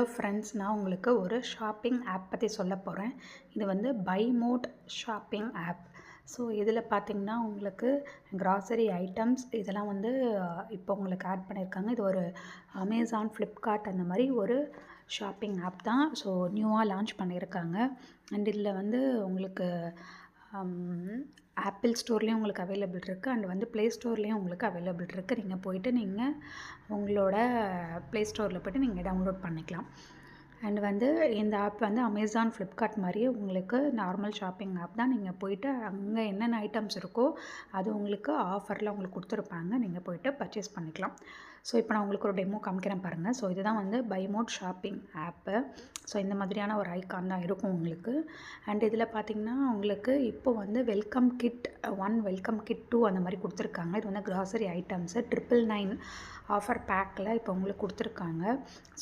Hello friends, நான் உங்களுக்கு ஒரு ஷாப்பிங் ஆப் பற்றி சொல்ல போகிறேன். இது வந்து பை மோட் ஷாப்பிங் ஆப். ஸோ இதில் பார்த்தீங்கன்னா உங்களுக்கு கிராசரி ஐட்டம்ஸ் இதெல்லாம் வந்து இப்போ உங்களுக்கு ஆட் பண்ணியிருக்காங்க. இது ஒரு அமேசான், ஃப்ளிப்கார்ட் அந்த மாதிரி ஒரு ஷாப்பிங் ஆப் தான். ஸோ நியூவாக லான்ச் பண்ணியிருக்காங்க. அண்ட் இதில் வந்து உங்களுக்கு ஆப்பிள் ஸ்டோர்லேயும் உங்களுக்கு அவைலபிள் இருக்குது. அண்ட் வந்து ப்ளே ஸ்டோர்லேயும் உங்களுக்கு அவைலபிள் இருக்குது. நீங்கள் போய்ட்டு நீங்கள் உங்களோட ப்ளே ஸ்டோரில் போய்ட்டு நீங்கள் டவுன்லோட் பண்ணிக்கலாம். அண்ட் வந்து இந்த ஆப் வந்து அமேசான், ஃப்ளிப்கார்ட் மாதிரியே உங்களுக்கு நார்மல் ஷாப்பிங் ஆப் தான். நீங்கள் போய்ட்டு அங்கே என்னென்ன ஐட்டம்ஸ் இருக்கோ அது உங்களுக்கு ஆஃபரில் உங்களுக்கு கொடுத்துருப்பாங்க. நீங்கள் போய்ட்டு பர்ச்சேஸ் பண்ணிக்கலாம். ஸோ இப்போ நான் உங்களுக்கு ஒரு டெமோ காமிக்கிறேன் பாருங்கள். ஸோ இதுதான் வந்து பை மோட் ஷாப்பிங் ஆப்பு. ஸோ இந்த மாதிரியான ஒரு ஐக்கான் தான் இருக்கும் உங்களுக்கு. அண்ட் இதில் பார்த்திங்கன்னா உங்களுக்கு இப்போ வந்து வெல்கம் கிட் 1, வெல்கம் கிட் 2 அந்த மாதிரி கொடுத்துருக்காங்க. இது வந்து கிராசரி ஐட்டம்ஸு 999 ஆஃபர் பேக்கில் இப்போ உங்களுக்கு கொடுத்துருக்காங்க.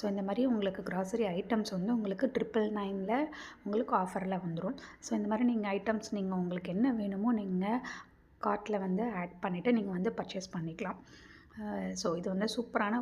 ஸோ இந்த மாதிரி உங்களுக்கு கிராசரி ஐட்டம்ஸ் வந்து உங்களுக்கு 999ல் உங்களுக்கு ஆஃபரில் வந்துடும். ஸோ இந்த மாதிரி நீங்கள் ஐட்டம்ஸ் நீங்கள் உங்களுக்கு என்ன வேணுமோ நீங்கள் கார்ட்டில் வந்து ஆட் பண்ணிவிட்டு நீங்கள் வந்து பர்ச்சேஸ் பண்ணிக்கலாம். ஸோ இது வந்து சூப்பரான